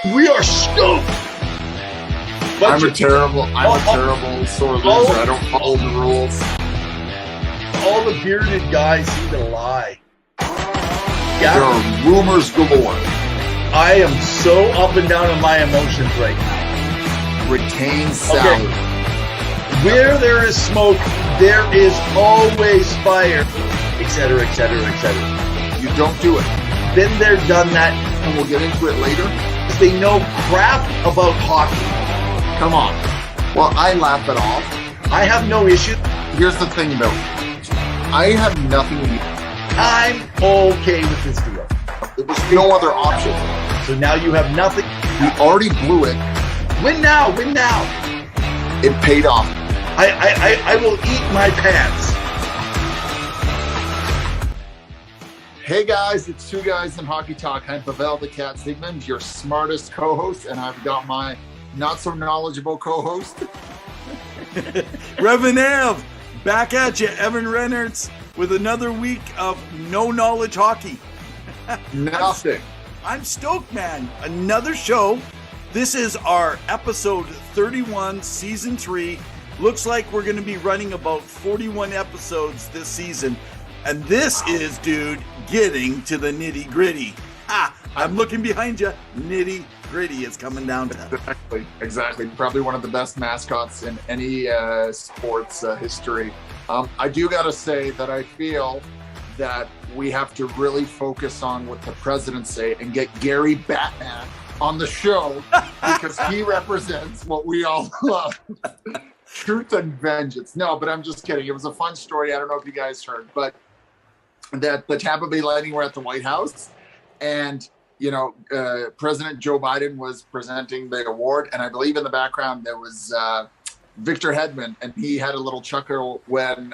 We are stoked. I'm a terrible sore loser. I don't follow the rules. All the bearded guys seem to lie. Yeah. There are rumors galore. I am so up and down in my emotions right now. Retain salad. Okay. Where there is smoke, there is always fire, etc., etc., etc. You don't do it. Been there, done that. And we'll get into it later. They know crap about hockey. Come on. Well, I laugh it off. I have no issue. Here's the thing, though. I have nothing to do. I'm okay with this deal. There was no other option. So now you have nothing. You already blew it. Win now, win now. It paid off. I will eat my pants. Hey guys, it's Two Guys in Hockey Talk. I'm Pawel the Cat Sigmund, your smartest co-host, and I've got my not so knowledgeable co-host. Reverend Ev, back at you, Evan Reynolds, with another week of no knowledge hockey. Nothing. I'm stoked, man. Another show. This is our episode 31, season 3. Looks like we're going to be running about 41 episodes this season. And this is, dude, getting to the nitty gritty. I'm looking behind you. Nitty gritty is coming down to. Exactly. Probably one of the best mascots in any sports history. I do got to say that I feel that we have to really focus on what the presidents say and get Gary Batman on the show because he represents what we all love. Truth and vengeance. No, but I'm just kidding. It was a fun story. I don't know if you guys heard, but that the Tampa Bay Lightning were at the White House and, you know, President Joe Biden was presenting the award. And I believe in the background there was Victor Hedman, and he had a little chuckle when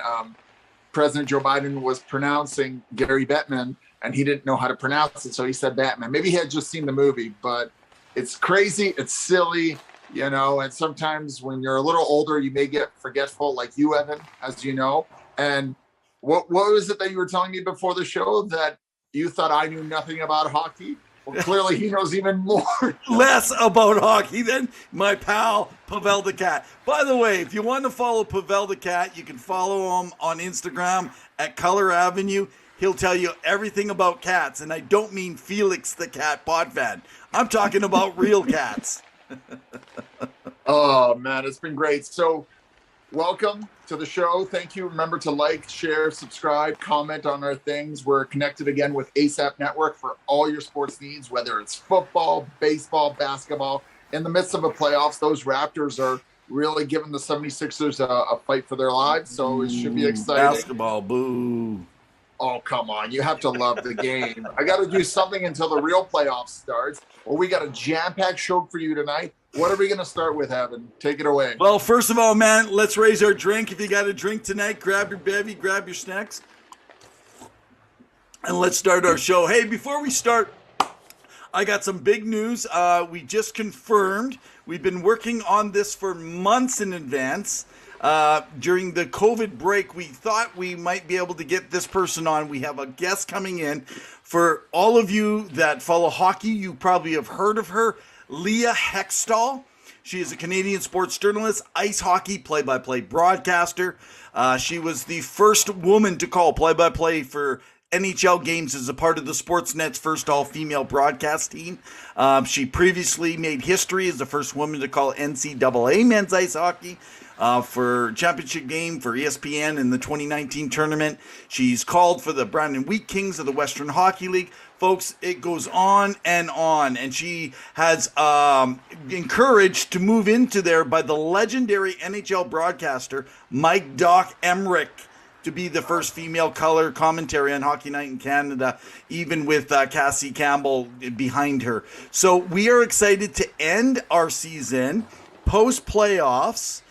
President Joe Biden was pronouncing Gary Bettman, and he didn't know how to pronounce it. So he said Batman. Maybe he had just seen the movie, but it's crazy. It's silly. You know, and sometimes when you're a little older, you may get forgetful, like you, Evan, as you know. And what was it that you were telling me before the show, that you thought I knew nothing about hockey? Well, clearly he knows even more. Less about hockey than my pal, Pawel the Cat. By the way, if you want to follow Pawel the Cat, you can follow him on Instagram at Color Avenue. He'll tell you everything about cats. And I don't mean Felix the Cat Potvin. I'm talking about real cats. Oh man, it's been great. So welcome to the show. Thank you. Remember to like, share, subscribe, comment on our things. We're connected again with ASAP Network for all your sports needs, whether it's football, baseball, basketball. In the midst of the playoffs, those Raptors are really giving the 76ers a fight for their lives, so it should be exciting. Basketball, boo. Oh, come on. You have to love the game. I got to do something until the real playoffs starts. Well, we got a jam-packed show for you tonight. What are we going to start with, Evan? Take it away. Well, first of all, man, let's raise our drink. If you got a drink tonight, grab your bevy, grab your snacks, and let's start our show. Hey, before we start, I got some big news. We just confirmed. We've been working on this for months in advance. During the COVID break, we thought we might be able to get this person on. We have a guest coming in. For all of you that follow hockey, you probably have heard of her, Leah Hextall. She is a Canadian sports journalist, ice hockey play-by-play broadcaster. She was the first woman to call play-by-play for NHL games as a part of the Sportsnet's first all-female broadcast team. She previously made history as the first woman to call NCAA men's ice hockey for championship game for ESPN in the 2019 tournament. She's called for the Brandon Wheat Kings of the Western Hockey League. Folks, it goes on. And she has encouraged to move into there by the legendary NHL broadcaster Mike Doc Emmerich to be the first female color commentary on Hockey Night in Canada, even with Cassie Campbell behind her. So we are excited to end our season post-playoffs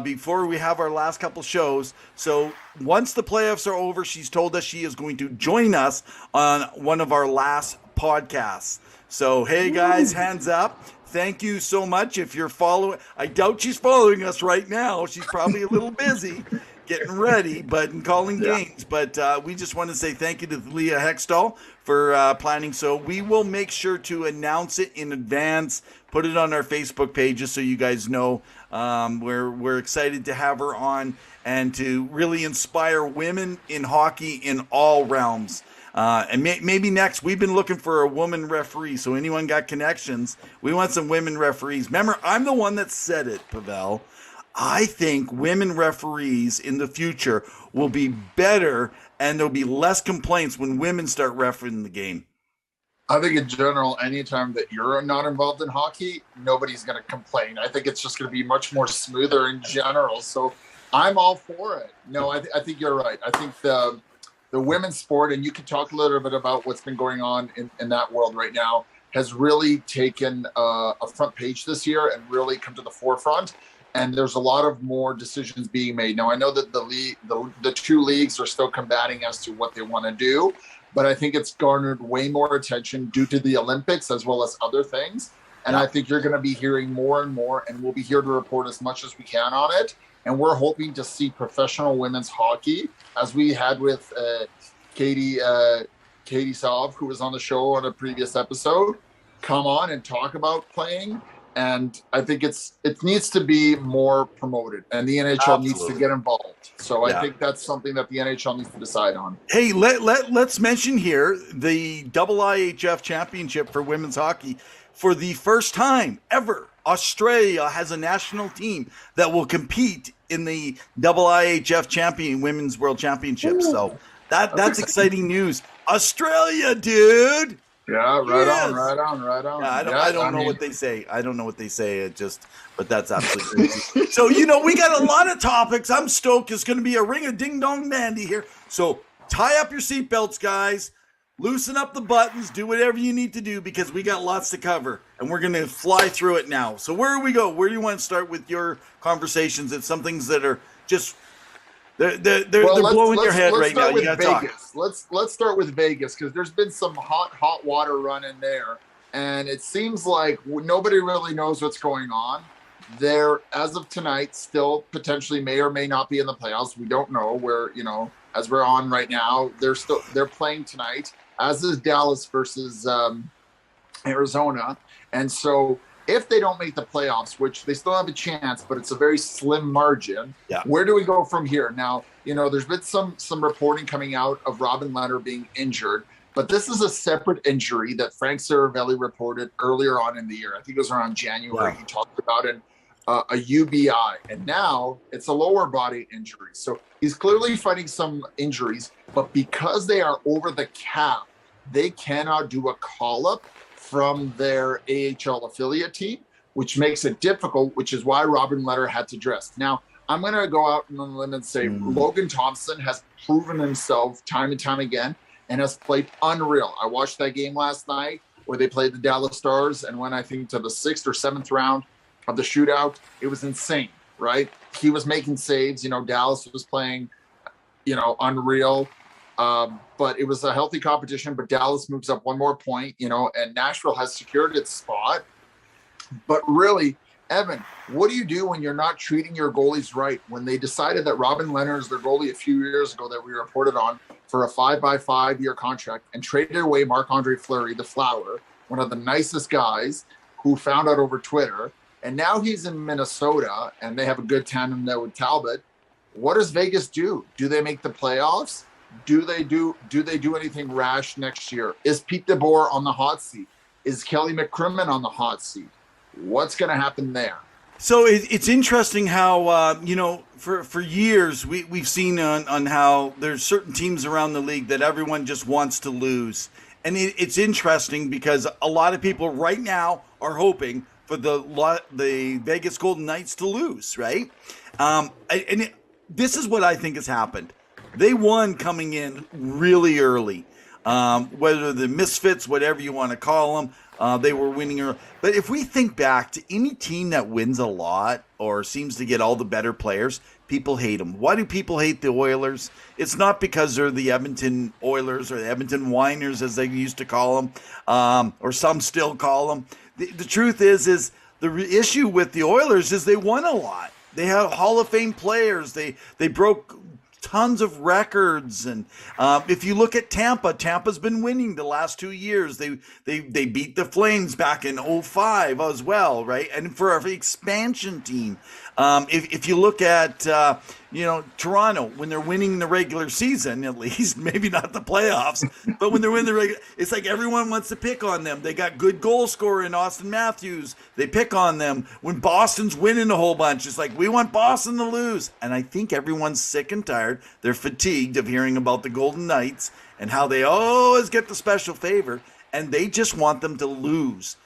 before we have our last couple shows. So once the playoffs are over, she's told us she is going to join us on one of our last podcasts. So, hey guys, hands up. Thank you so much. If you're following, I doubt she's following us right now. She's probably a little busy. getting ready, but and calling games. But we just want to say thank you to Leah Hextall for planning. So we will make sure to announce it in advance, put it on our Facebook pages so you guys know. We're excited to have her on and to really inspire women in hockey in all realms. And maybe next, we've been looking for a woman referee. So anyone got connections? We want some women referees. Remember, I'm the one that said it, Pawel. I think women referees in the future will be better and there'll be less complaints when women start refereeing the game. I think in general, anytime that you're not involved in hockey, nobody's going to complain. I think it's just going to be much more smoother in general. So I'm all for it. No, I think you're right. I think the women's sport, and you can talk a little bit about what's been going on in that world right now, has really taken a front page this year and really come to the forefront. And there's a lot of more decisions being made. Now, I know that the two leagues are still combating as to what they want to do, but I think it's garnered way more attention due to the Olympics as well as other things. And I think you're going to be hearing more and more, and we'll be here to report as much as we can on it. And we're hoping to see professional women's hockey, as we had with Katie Sauv, who was on the show on a previous episode, come on and talk about playing. And I think it needs to be more promoted, and the NHL needs to get involved. So I think that's something that the NHL needs to decide on. Hey, let's mention here the IIHF Championship for women's hockey. For the first time ever, Australia has a national team that will compete in the IIHF Women's World Championship. So that's exciting news. Australia, dude. Yeah, right on. Yeah, I don't know what they say. I don't know what they say. But that's absolutely crazy. So, we got a lot of topics. I'm stoked. It's going to be a ring of ding dong dandy here. So tie up your seatbelts, guys. Loosen up the buttons. Do whatever you need to do because we got lots to cover. And we're going to fly through it now. So where do we go? Where do you want to start with your conversations? It's some things that are just... They're blowing your head right now. You got to talk. Let's start with Vegas because there's been some hot water running there, and it seems like nobody really knows what's going on. They're, as of tonight, still potentially may or may not be in the playoffs. We don't know. As we're on right now, they're playing tonight, as is Dallas versus Arizona, and so. If they don't make the playoffs, which they still have a chance, but it's a very slim margin, where do we go from here? Now, there's been some reporting coming out of Robin Lehner being injured, but this is a separate injury that Frank Saravelli reported earlier on in the year. I think it was around January. He talked about a UBI, and now it's a lower body injury. So he's clearly fighting some injuries, but because they are over the cap, they cannot do a call-up from their AHL affiliate team, which makes it difficult, which is why Robin Lehner had to dress. Now, I'm going to go out on a limb and say Logan Thompson has proven himself time and time again and has played unreal. I watched that game last night where they played the Dallas Stars and went, I think, to the 6th or 7th round of the shootout. It was insane, right? He was making saves. Dallas was playing, unreal. But it was a healthy competition, but Dallas moves up one more point, and Nashville has secured its spot. But really, Evan, what do you do when you're not treating your goalies right? When they decided that Robin Lehner is their goalie a few years ago that we reported on for a 5-by-5-year contract and traded away Marc-Andre Fleury, the Flower, one of the nicest guys who found out over Twitter. And now he's in Minnesota and they have a good tandem there with Talbot. What does Vegas do? Do they make the playoffs? Do they do anything rash next year? Is Pete DeBoer on the hot seat? Is Kelly McCrimmon on the hot seat? What's going to happen there? So it's interesting how, for years we've seen on how there's certain teams around the league that everyone just wants to lose. And it's interesting because a lot of people right now are hoping for the Vegas Golden Knights to lose, right? This is what I think has happened. They won coming in really early. Whether the misfits, whatever you want to call them, they were winning early. But if we think back to any team that wins a lot or seems to get all the better players, people hate them. Why do people hate the Oilers? It's not because they're the Edmonton Oilers or the Edmonton Whiners, as they used to call them, or some still call them. The truth is the issue with the Oilers is they won a lot. They have Hall of Fame players. They broke tons of records. And if you look at Tampa's been winning the last 2 years. They beat the Flames back in '05 as well, right? And for our expansion team, if you look at Toronto, when they're winning the regular season, at least, maybe not the playoffs, but when they're winning the regular, it's like everyone wants to pick on them. They got good goal scorer in Austin Matthews. They pick on them. When Boston's winning a whole bunch, it's like, we want Boston to lose. And I think everyone's sick and tired. They're fatigued of hearing about the Golden Knights and how they always get the special favor, and they just want them to lose.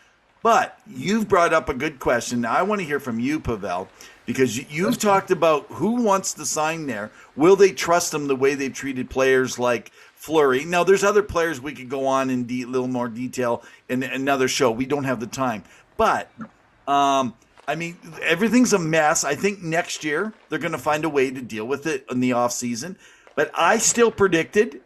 But you've brought up a good question. Now I want to hear from you, Pawel, because you've talked about who wants to sign there. Will they trust them the way they've treated players like Fleury? Now, there's other players we could go on in a little more detail in another show. We don't have the time. But, everything's a mess. I think next year they're going to find a way to deal with it in the offseason. But I still predicted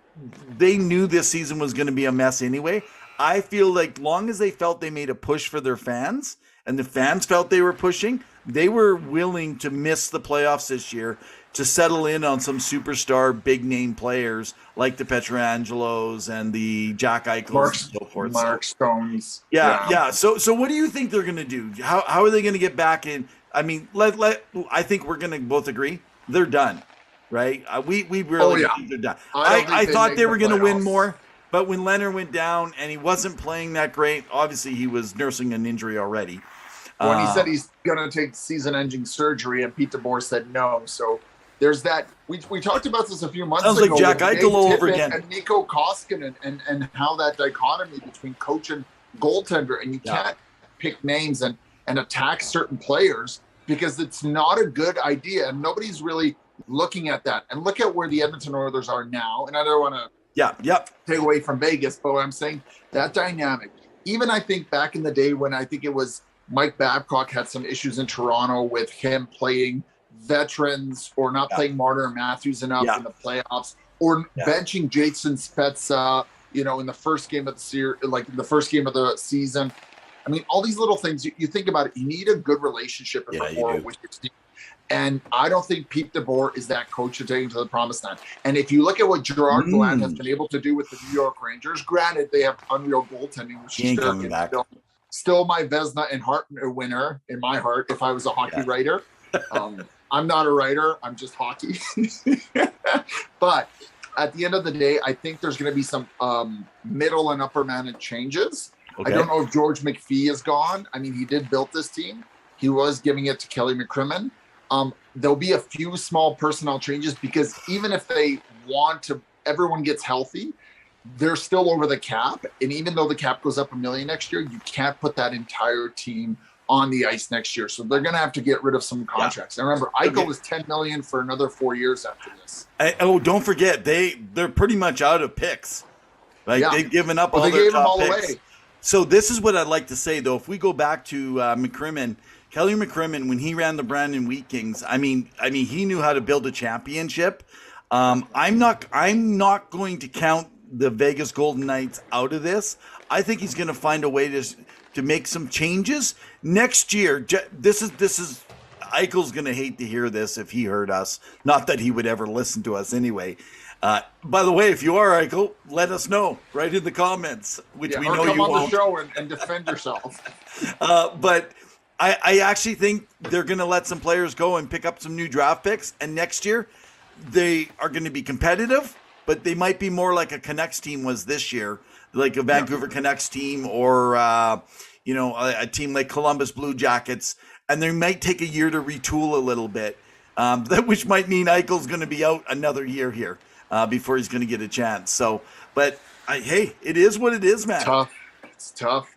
they knew this season was going to be a mess anyway. I feel like long as they felt they made a push for their fans and the fans felt they were pushing, they were willing to miss the playoffs this year to settle in on some superstar big name players like the Petrangelos and the Jack Eichels and so forth. Mark Stones. Yeah. So what do you think they're going to do? How are they going to get back in? I mean, I think we're going to both agree they're done, right? We really think they're done. I thought they were going to win more. But when Leonard went down and he wasn't playing that great, obviously he was nursing an injury already. When he said he's going to take season-ending surgery, and Pete DeBoer said no. So there's that. We talked about this a few months ago. Sounds like Jack Eichel all over again. And Nico Koskinen and how that dichotomy between coach and goaltender, and you can't pick names and attack certain players because it's not a good idea, and nobody's really looking at that. And look at where the Edmonton Oilers are now, and I don't want to take away from Vegas, but I'm saying that dynamic. Even I think back in the day when I think it was Mike Babcock had some issues in Toronto with him playing veterans or not playing Marner and Matthews enough in the playoffs, or benching Jason Spezza, in the first game of the season. I mean, all these little things, you think about it, you need a good relationship with your team. And I don't think Pete DeBoer is that coach to take him to the promised land. And if you look at what Gerard Gallant has been able to do with the New York Rangers, granted, they have unreal goaltending, which is still my Vezina and Hart winner in my heart if I was a hockey writer. I'm not a writer. I'm just hockey. But at the end of the day, I think there's going to be some middle and upper management changes. Okay. I don't know if George McPhee is gone. I mean, he did build this team. He was giving it to Kelly McCrimmon. There'll be a few small personnel changes because even if they want to, everyone gets healthy, they're still over the cap. And even though the cap goes up $1 million next year, you can't put that entire team on the ice next year. So they're going to have to get rid of some contracts. And remember, Eichel was $10 million for another 4 years after this. Don't forget, they're pretty much out of picks. They've given up all their top picks. Away. So this is what I'd like to say, though. If we go back to McCrimmon, Kelly McCrimmon, when he ran the Brandon Wheat Kings, I mean, he knew how to build a championship. I'm not going to count the Vegas Golden Knights out of this. I think he's going to find a way to make some changes next year. This is Eichel's going to hate to hear this if he heard us. Not that he would ever listen to us anyway. By the way, if you are Eichel, let us know right in the comments, which we know you won't. Come on the show and defend yourself. But I actually think they're going to let some players go and pick up some new draft picks. And next year, they are going to be competitive, but they might be more like a Canucks team was this year, like a Vancouver Canucks team or, a team like Columbus Blue Jackets. And they might take a year to retool a little bit, which might mean Eichel's going to be out another year here before he's going to get a chance. So, but hey, it is what it is, man. It's tough.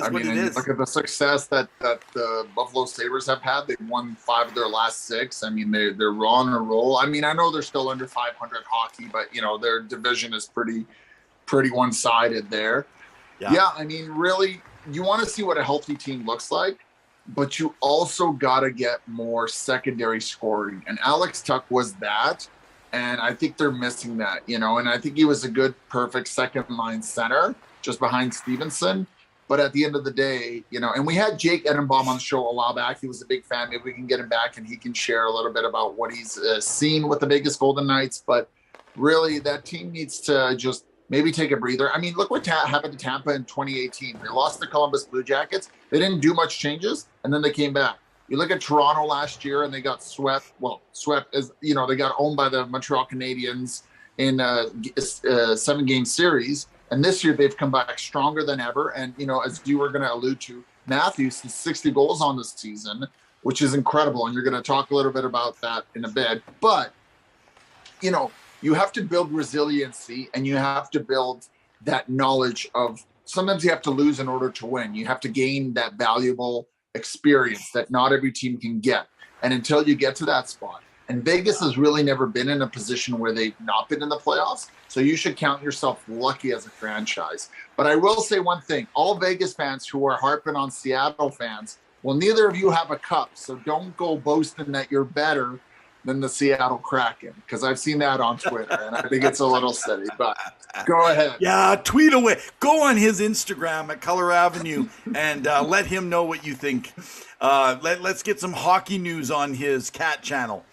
I mean, look at the success that the Buffalo Sabres have had. They've won 5 of their last 6. I mean, they're on a roll. I mean, I know they're still under 500 hockey, but their division is pretty one-sided there. Yeah, I mean, really, you want to see what a healthy team looks like, but you also got to get more secondary scoring. And Alex Tuch was that, and I think they're missing that, and I think he was a good, perfect second-line center just behind Stevenson. But at the end of the day, and we had Jake Edenbaum on the show a while back. He was a big fan. Maybe we can get him back and he can share a little bit about what he's seen with the Vegas Golden Knights. But really, that team needs to just maybe take a breather. I mean, look what happened to Tampa in 2018. They lost the Columbus Blue Jackets. They didn't do much changes, and then they came back. You look at Toronto last year, and they got swept. Well, swept is, they got owned by the Montreal Canadiens in a 7-game series. And this year, they've come back stronger than ever. And, as you were going to allude to, Matthews has 60 goals on the season, which is incredible. And you're going to talk a little bit about that in a bit. But, you have to build resiliency, and you have to build that knowledge of sometimes you have to lose in order to win. You have to gain that valuable experience that not every team can get. And until you get to that spot, and Vegas has really never been in a position where they've not been in the playoffs. So you should count yourself lucky as a franchise. But I will say one thing, all Vegas fans who are harping on Seattle fans, well, neither of you have a cup. So don't go boasting that you're better than the Seattle Kraken, because I've seen that on Twitter, and I think it's a little silly, but go ahead. Yeah, tweet away. Go on his Instagram at Color Avenue and let him know what you think. Let's get some hockey news on his cat channel.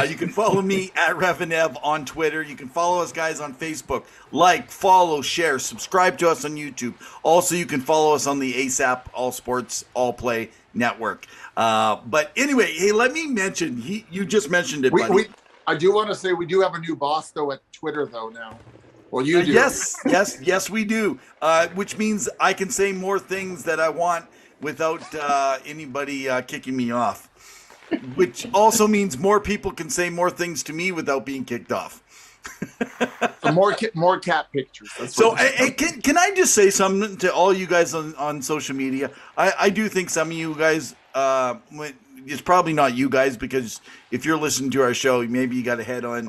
You can follow me at Revenev on Twitter. You can follow us guys on Facebook. Like, follow, share, subscribe to us on YouTube. Also, you can follow us on the ASAP All Sports All Play Network. But anyway, hey, let me mention, you just mentioned it, buddy. I do want to say we do have a new boss, though, at Twitter, though, now. Well, you do. Yes, we do. Which means I can say more things that I want without anybody kicking me off. Which also means more people can say more things to me without being kicked off. So more cat pictures. So can I just say something to all you guys on social media? I do think some of you guys, it's probably not you guys, because if you're listening to our show, maybe you got a head on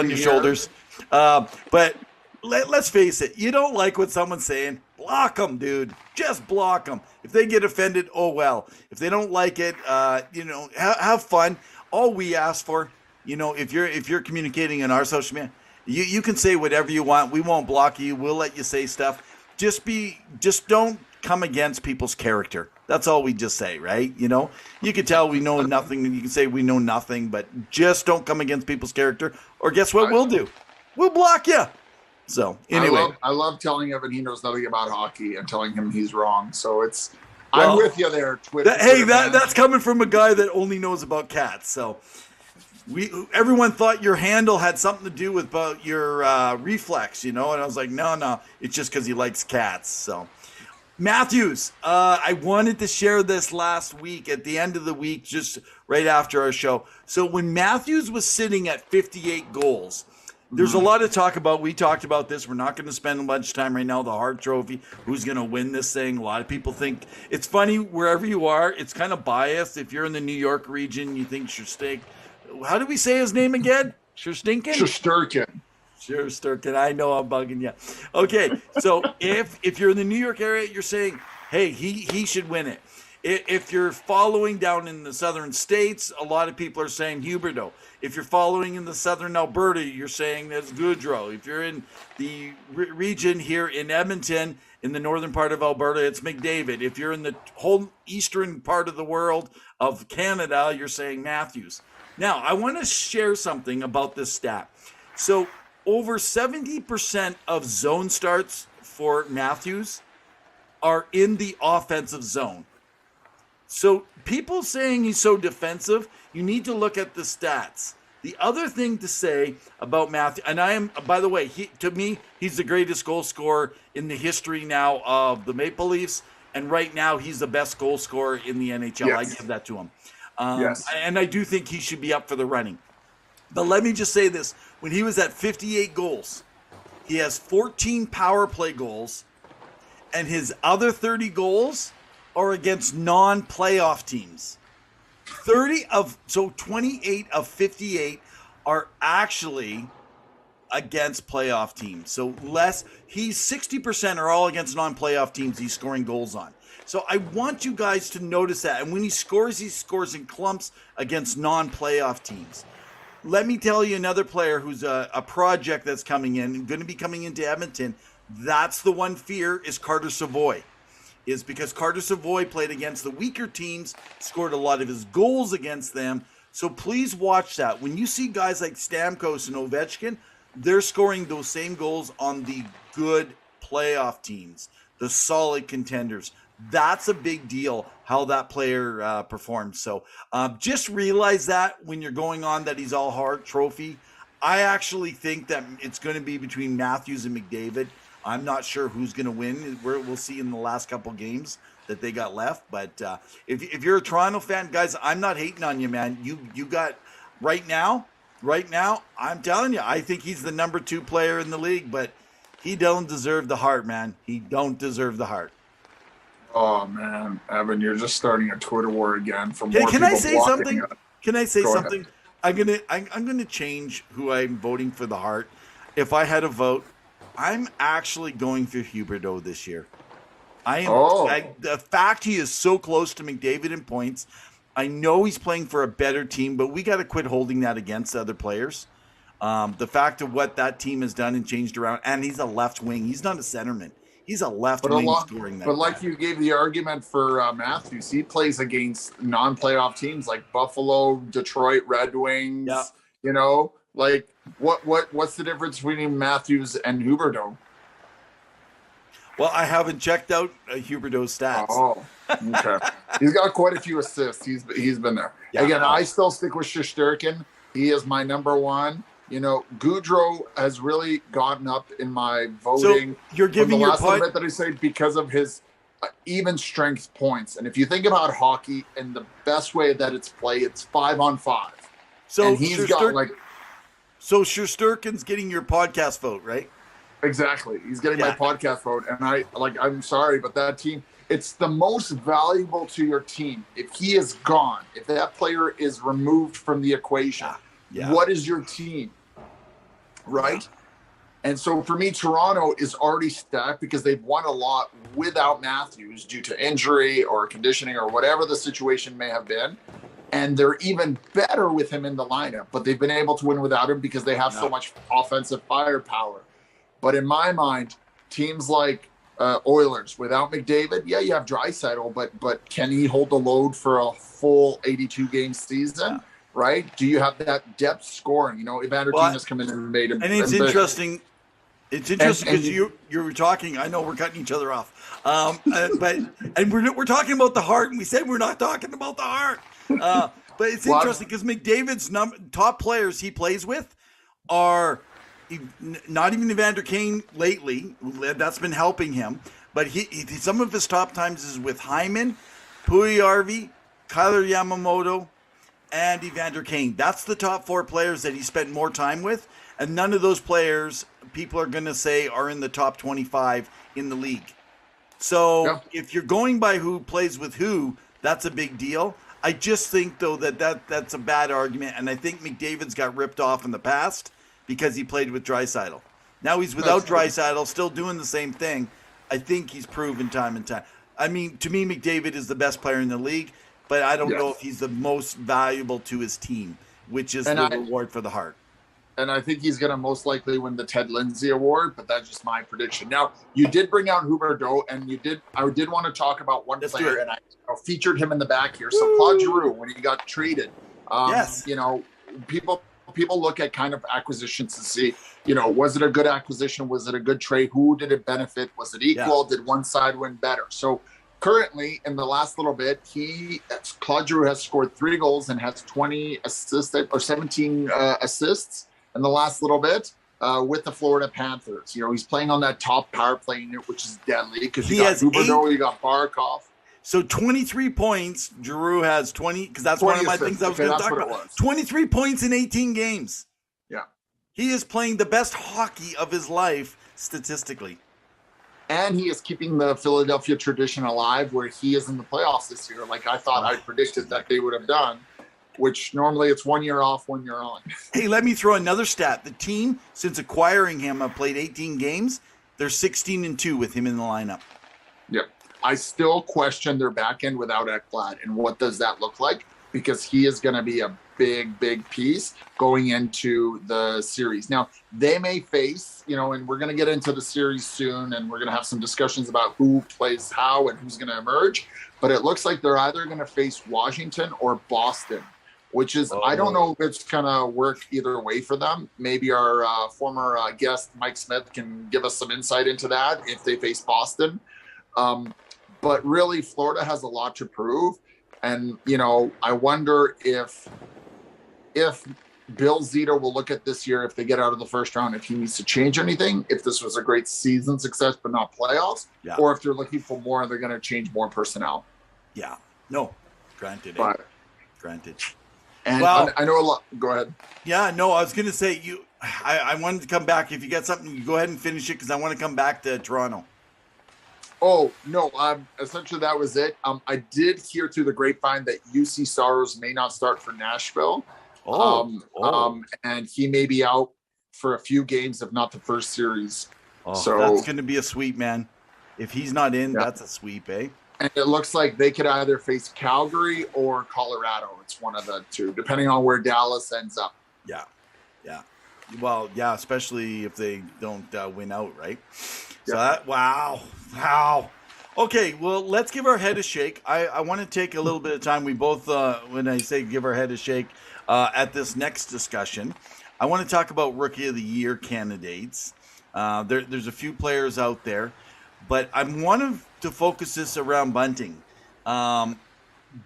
your shoulders. But let's face it, you don't like what someone's saying, block them, dude. Just block them. If they get offended, oh well. If they don't like it, have fun. All we ask for, if you're communicating in our social media, you can say whatever you want. We won't block you. We'll let you say stuff. Just don't come against people's character. That's all we just say, right? You can tell we know nothing, and you can say we know nothing, but just don't come against people's character. Or guess what we'll do? We'll block you. So anyway, I love telling Evan he knows nothing about hockey and telling him he's wrong. So I'm with you there, Twitter. That's coming from a guy that only knows about cats. So everyone thought your handle had something to do with about your reflex, and I was like, no, it's just because he likes cats. So Matthews, I wanted to share this last week at the end of the week, just right after our show. So when Matthews was sitting at 58 goals. There's a lot of talk about, we talked about this, we're not going to spend much time right now, the Hart Trophy, who's going to win this thing. A lot of people think, it's funny, wherever you are, it's kind of biased. If you're in the New York region, you think Sherstinkin. How do we say his name again? Sherstinkin? Sherstinkin. I know I'm bugging you. Okay, so if you're in the New York area, you're saying, hey, he should win it. If you're following down in the southern states, a lot of people are saying Huberdeau. If you're following in the southern Alberta, you're saying that's Goudreau. If you're in the region here in Edmonton, in the northern part of Alberta, it's McDavid. If you're in the whole eastern part of the world of Canada, you're saying Matthews. Now, I want to share something about this stat. So over 70% of zone starts for Matthews are in the offensive zone. So people saying he's so defensive, you need to look at the stats. The other thing to say about Matthew, and by the way, to me, he's the greatest goal scorer in the history now of the Maple Leafs. And right now, he's the best goal scorer in the NHL. Yes. I give that to him. Yes. And I do think he should be up for the running. But let me just say this. When he was at 58 goals, he has 14 power play goals, and his other 30 goals are against non-playoff teams. 28 of 58 are actually against playoff teams. So he's 60% are all against non-playoff teams he's scoring goals on. So I want you guys to notice that. And when he scores in clumps against non-playoff teams. Let me tell you another player who's a project that's coming in, going to be coming into Edmonton. That's the one fear is Carter Savoy. is because Carter Savoy played against the weaker teams, scored a lot of his goals against them. So please watch that. When you see guys like Stamkos and Ovechkin, they're scoring those same goals on the good playoff teams, the solid contenders. That's a big deal how that player performs. So just realize that when you're going on that he's all Hart trophy. I actually think that it's going to be between Matthews and McDavid. I'm not sure who's going to win. We'll see in the last couple games that they got left. But if you're a Toronto fan, guys, I'm not hating on you, man. You got right now, I'm telling you, I think he's the number 2 player in the league, but he don't deserve the Hart, man. He don't deserve the Hart. Oh man, Evan, you're just starting a Twitter war again. Can I say something? Can I say Go something? Ahead. I'm gonna change who I'm voting for the Hart. If I had a vote, I'm actually going for Huberdeau this year. The fact he is so close to McDavid in points. I know he's playing for a better team, but we got to quit holding that against other players. The fact of what that team has done and changed around, and he's a left wing. He's not a centerman. He's a left wing scoring that. But like you gave the argument for Matthews, he plays against non-playoff teams like Buffalo, Detroit Red Wings. Yeah. You know, like what's the difference between Matthews and Huberdeau? Well, I haven't checked out Huberdeau's stats. Oh, okay. He's got quite a few assists. He's been there. Yeah. Again, I still stick with Shesterkin. He is my number 1. You know, Goudreau has really gotten up in my voting. So you're giving the your last little bit that I said because of his even strength points. And if you think about hockey and the best way that it's played, it's 5-on-5. So and he's got like. So Shesterkin's getting your podcast vote, right? Exactly. He's getting my podcast vote. And I'm sorry, but that team, it's the most valuable to your team. If he is gone, if that player is removed from the equation, what is your team? Right? And so for me, Toronto is already stacked because they've won a lot without Matthews due to injury or conditioning or whatever the situation may have been. And they're even better with him in the lineup, but they've been able to win without him because they have so much offensive firepower. But in my mind, teams like Oilers without McDavid, you have Draisaitl, but can he hold the load for a full 82-game season? Yeah. Right? Do you have that depth scoring? You know, Evander Kane has come in and made him. And it's interesting. It's interesting because you were talking. I know we're cutting each other off, but we're talking about the Hart, and we said we're not talking about the Hart. But it's interesting because McDavid's top players he plays with are not even Evander Kane lately. That's been helping him, but some of his top times is with Hyman, Puljujarvi, Kyler Yamamoto, and Evander Kane. That's the top 4 players that he spent more time with, and none of those players people are going to say are in the top 25 in the league. So if you're going by who plays with who, that's a big deal. I just think, though, that's a bad argument, and I think McDavid's got ripped off in the past because he played with Draisaitl. Now he's without Draisaitl, still doing the same thing. I think he's proven time and time. I mean, to me, McDavid is the best player in the league, but I don't know if he's the most valuable to his team, which is the reward for the Hart. And I think he's going to most likely win the Ted Lindsay Award, but that's just my prediction. Now, you did bring out Huberdeau, and I did want to talk about one player, and I featured him in the back here. So Claude Giroux, when he got traded, you know, people look at kind of acquisitions to see, you know, was it a good acquisition? Was it a good trade? Who did it benefit? Was it equal? Did one side win better? So currently, in the last little bit, Claude Giroux has scored 3 goals and has 20 assists or 17 assists in the last little bit with the Florida Panthers. You know, he's playing on that top power play unit, which is deadly because you got Huberdeau, you got Barkov. So 23 points. Giroux has 20, because that's one of my things I was going to talk about. 23 points in 18 games. Yeah. He is playing the best hockey of his life statistically. And he is keeping the Philadelphia tradition alive where he is in the playoffs this year. Like I thought I predicted that they would have done, which normally it's 1 year off, 1 year on. Hey, let me throw another stat. The team, since acquiring him, have played 18 games. They're 16-2 with him in the lineup. Yep. I still question their back end without Ekblad. And what does that look like? because he is going to be a big piece going into the series. Now, they may face, and we're going to get into the series soon, and we're going to have some discussions about who plays how and who's going to emerge. But it looks like they're either going to face Washington or Boston, which is, I don't know if it's going to work either way for them. Maybe our former guest, Mike Smith, can give us some insight into that if they face Boston. But really, Florida has a lot to prove. And, I wonder if Bill Zito will look at this year, if they get out of the first round, if he needs to change anything, if this was a great season success but not playoffs, or if they're looking for more and they're going to change more personnel. Yeah. No. Granted. Granted. And well, I know a lot. Go ahead. Yeah, no, I was going to say, I wanted to come back. If you got something, you go ahead and finish it because I want to come back to Toronto. Oh, no, essentially that was it. I did hear through the grapevine that UC Saros may not start for Nashville. And he may be out for a few games, if not the first series. So that's going to be a sweep, man. If he's not in, that's a sweep, eh? And it looks like they could either face Calgary or Colorado. It's one of the two, depending on where Dallas ends up. Yeah. Well, yeah, especially if they don't win out, right? So wow. Okay, well, let's give our head a shake. I want to take a little bit of time. We both, when I say give our head a shake, at this next discussion, I want to talk about Rookie of the Year candidates. There's a few players out there, but I want to focus this around bunting.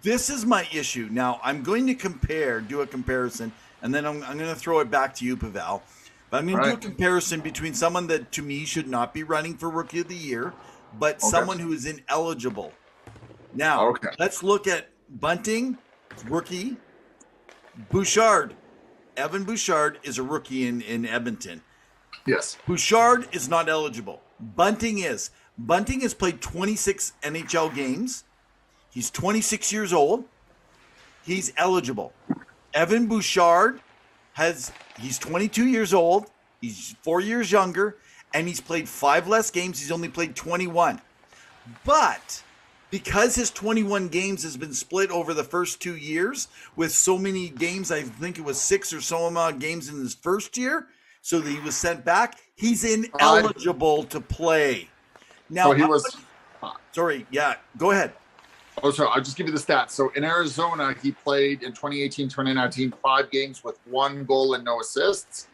This is my issue. Now, I'm going to do a comparison, and then I'm going to throw it back to you, Pawel. But I'm going to do a comparison between someone that, to me, should not be running for Rookie of the Year, but someone who is ineligible. Now, let's look at bunting, rookie. Bouchard. Evan Bouchard is a rookie in Edmonton. Yes. Bouchard is not eligible. Bunting is. Bunting has played 26 NHL games. He's 26 years old. He's eligible. Evan Bouchard he's 22 years old. He's 4 years younger, and he's played 5 less games. He's only played 21. But because his 21 games has been split over the first 2 years with so many games, I think it was 6 or so amount of games in his first year, so that he was sent back, he's ineligible to play. Now, sorry, go ahead. Oh, sorry, I'll just give you the stats. So in Arizona, he played in 2018-2019 5 games with 1 goal and no assists.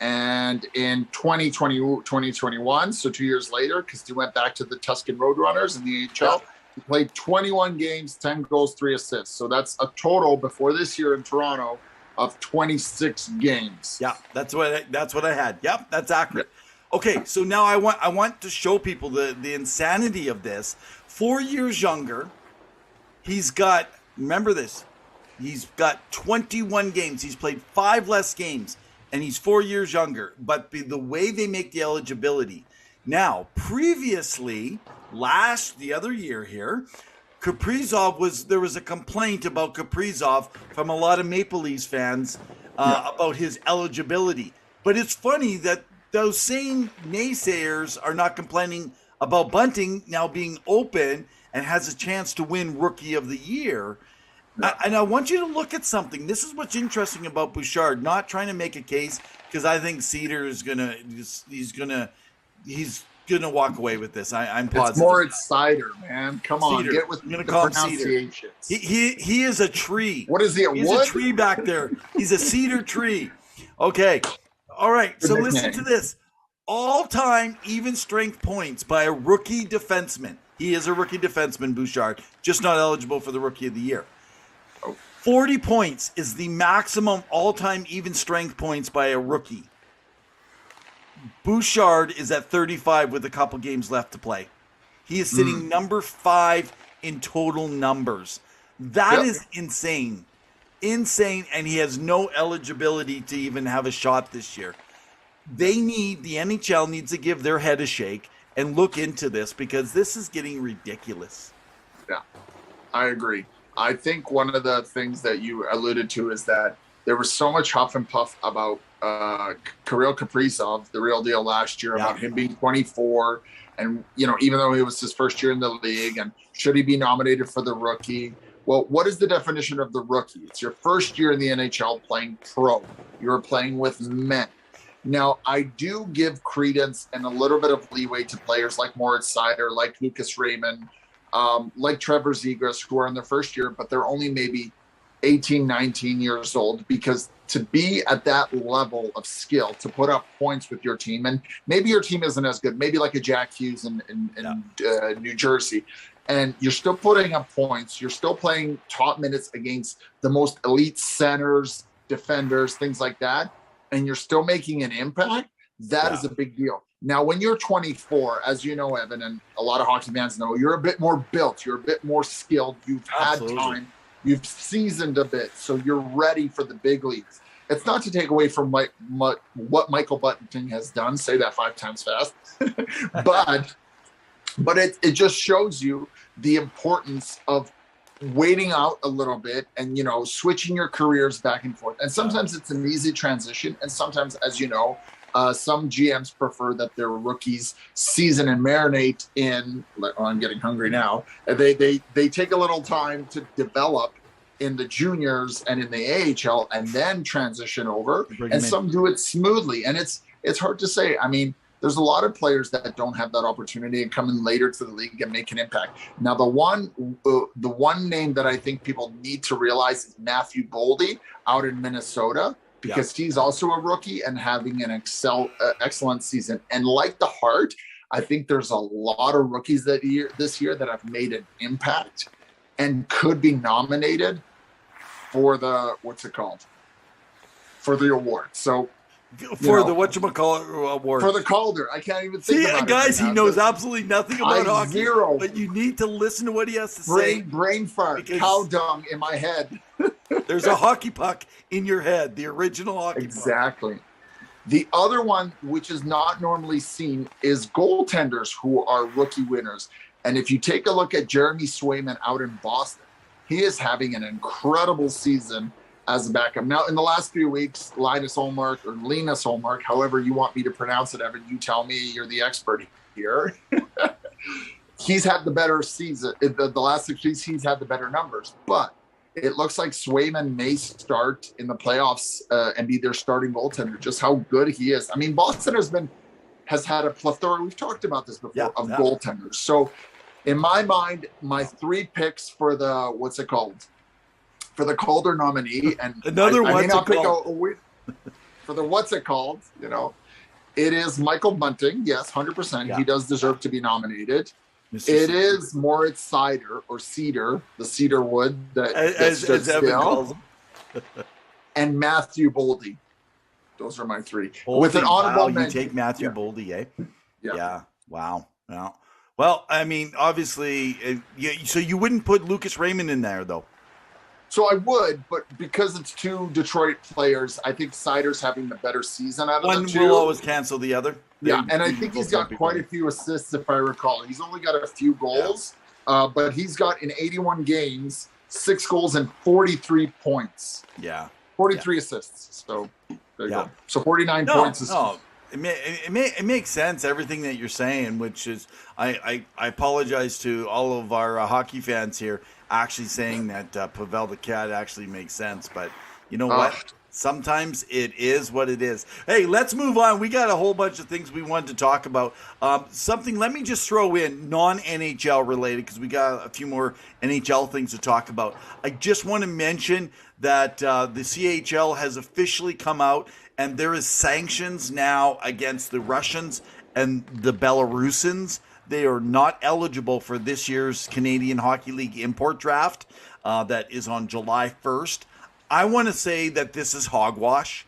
And in 2021, so 2 years later, because he went back to the Tuscan Roadrunners in the AHL, he played 21 games, 10 goals, 3 assists. So that's a total before this year in Toronto of 26 games. Yeah, that's what I had. Yep, that's accurate. Okay, so now I want to show people the insanity of this. 4 years younger. He's got, remember this, he's got 21 games. He's played 5 less games, and he's 4 years younger. But the way they make the eligibility. Now, previously, the other year here, there was a complaint about Kaprizov from a lot of Maple Leafs fans about his eligibility. But it's funny that those same naysayers are not complaining about Bunting now being open and has a chance to win Rookie of the Year. And I want you to look at something. This is what's interesting about Bouchard, not trying to make a case, because I think Cedar is he's gonna walk away with this. I'm positive. It's more cider, man. Come on, Cedar. get with I'm gonna the call him pronunciations. He is a tree. What is he? He's a tree back there. He's a cedar tree. Okay. All right. So listen to this. All-time even strength points by a rookie defenseman. He is a rookie defenseman, Bouchard, just not eligible for the Rookie of the Year. 40 points is the maximum all-time even strength points by a rookie. Bouchard is at 35 with a couple games left to play. He is sitting number 5 in total numbers. That is insane. Insane, and he has no eligibility to even have a shot this year. The NHL needs to give their head a shake and look into this, because this is getting ridiculous. Yeah, I agree. I think one of the things that you alluded to is that there was so much huff and puff about Kirill Kaprizov, the real deal last year, about him being 24. And, even though it was his first year in the league, and should he be nominated for the rookie? Well, what is the definition of the rookie? It's your first year in the NHL playing pro. You're playing with men. Now, I do give credence and a little bit of leeway to players like Moritz Seider, like Lucas Raymond, like Trevor Zegras, who are in their first year, but they're only maybe 18, 19 years old, because to be at that level of skill, to put up points with your team, and maybe your team isn't as good, maybe like a Jack Hughes in New Jersey, and you're still putting up points, you're still playing top minutes against the most elite centers, defenders, things like that, and you're still making an impact, that is a big deal. Now, when you're 24, as you know, Evan, and a lot of hockey fans know, you're a bit more built, you're a bit more skilled, you've had time, you've seasoned a bit, so you're ready for the big leagues. It's not to take away from what Michael Bunting has done, say that 5 times fast, but it just shows you the importance of waiting out a little bit and, switching your careers back and forth. And sometimes it's an easy transition. And sometimes, as you know, some GMs prefer that their rookies season and marinate in, I'm getting hungry now. They take a little time to develop in the juniors and in the AHL and then transition over. And some do it smoothly. And it's hard to say. I mean, there's a lot of players that don't have that opportunity and come in later to the league and make an impact. Now, the one name that I think people need to realize is Matthew Boldy out in Minnesota, because he's also a rookie and having an excellent season. And like the Hart, I think there's a lot of rookies this year that have made an impact and could be nominated for the for the award. So for the whatchamacallit award. For the Calder. I can't even think about it. Guys, he knows absolutely nothing about hockey. Zero. But you need to listen to what he has to say. Brain fart. Cow dung in my head. There's a hockey puck in your head, the original hockey puck. Exactly. The other one, which is not normally seen, is goaltenders who are rookie winners. And if you take a look at Jeremy Swayman out in Boston, he is having an incredible season as a backup. Now, in the last few weeks, Linus Ullmark, however you want me to pronounce it, Evan, you tell me, you're the expert here. He's had the better season. The last 6 weeks, he's had the better numbers. But it looks like Swayman may start in the playoffs and be their starting goaltender, just how good he is. I mean, Boston has had a plethora, we've talked about this before, of goaltenders. So in my mind, my 3 picks for the, for the Calder nominee, and for the what's it called, it is Michael Bunting. Yes, 100%. He does deserve to be nominated. It is Moritz Seider or Cedar, the cedar wood as Evan calls him. And Matthew Boldy. Those are my 3. With an honorable mention. You take Matthew Boldy, eh? Yeah. Wow. Well, I mean, obviously, so you wouldn't put Lucas Raymond in there, though. So I would, but because it's 2 Detroit players, I think Seider's having the better season out of the 2. One will always cancel the other. Yeah, and I think he's got quite a few assists, if I recall. He's only got a few goals, but he's got in 81 games, 6 goals and 43 points. Yeah. 43 assists. So there you go. So 49 points. It makes sense, everything that you're saying, which is, I apologize to all of our hockey fans here actually saying that Pawel the Cat actually makes sense. But you know what? Sometimes it is what it is. Hey, let's move on. We got a whole bunch of things we wanted to talk about. Let me just throw in non-NHL related, because we got a few more NHL things to talk about. I just want to mention that the CHL has officially come out, and there is sanctions now against the Russians and the Belarusians. They are not eligible for this year's Canadian Hockey League import draft that is on July 1st. I want to say that this is hogwash.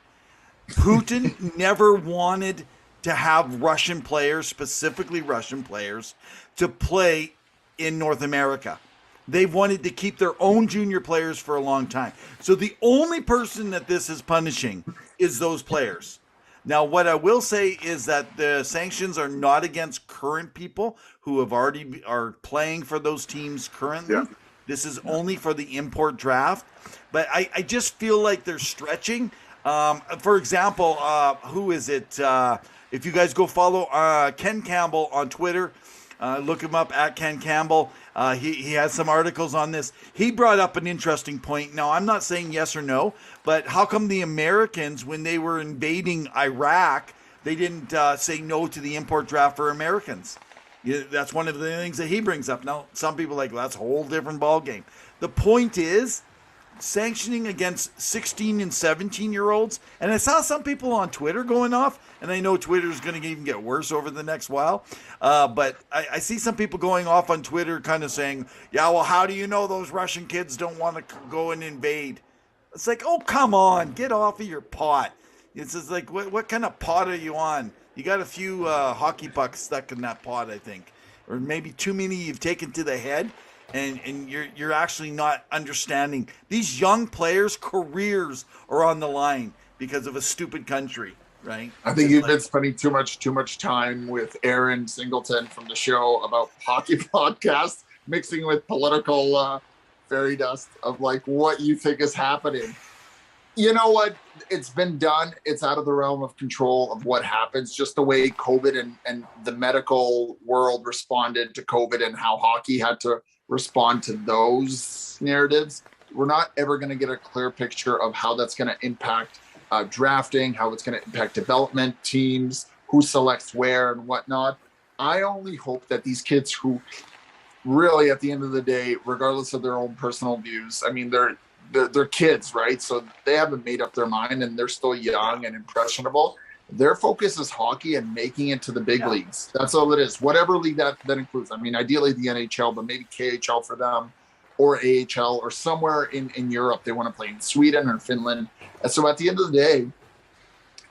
Putin never wanted to have Russian players, specifically Russian players, to play in North America. They've wanted to keep their own junior players for a long time. So the only person that this is punishing is those players. Now, what I will say is that the sanctions are not against current people who are playing for those teams currently. Yeah. This is only for the import draft. But I just feel like they're stretching. For example, who is it? If you guys go follow Ken Campbell on Twitter, look him up at Ken Campbell. He has some articles on this. He brought up an interesting point. Now, I'm not saying yes or no, but how come the Americans, when they were invading Iraq, they didn't say no to the import draft for Americans? Yeah, that's one of the things that he brings up. Now, some people are like, well, that's a whole different ballgame. The point is, sanctioning against 16 and 17-year-olds, and I saw some people on Twitter going off, and I know Twitter is going to even get worse over the next while, but I see some people going off on Twitter kind of saying, yeah, well, how do you know those Russian kids don't want to go and invade? It's like, oh, come on, get off of your pot. It's just like, what kind of pot are you on? You got a few hockey pucks stuck in that pot, I think, or maybe too many you've taken to the head. And you're actually not understanding. These young players' careers are on the line because of a stupid country, right? I think you've been spending too much time with Aaron Singleton from the show about hockey podcast, mixing with political fairy dust of like what you think is happening. You know what? It's been done. It's out of the realm of control of what happens. Just the way COVID and the medical world responded to COVID and how hockey had to respond to those narratives. We're not ever going to get a clear picture of how that's going to impact drafting, how it's going to impact development teams, who selects where and whatnot. I only hope that these kids who really, at the end of the day, regardless of their own personal views, I mean, they're kids, right? So they haven't made up their mind and they're still young and impressionable. Their focus is hockey and making it to the big leagues. That's all it is. Whatever league that includes. I mean, ideally the NHL, but maybe KHL for them or AHL or somewhere in Europe. They want to play in Sweden or Finland. And so at the end of the day,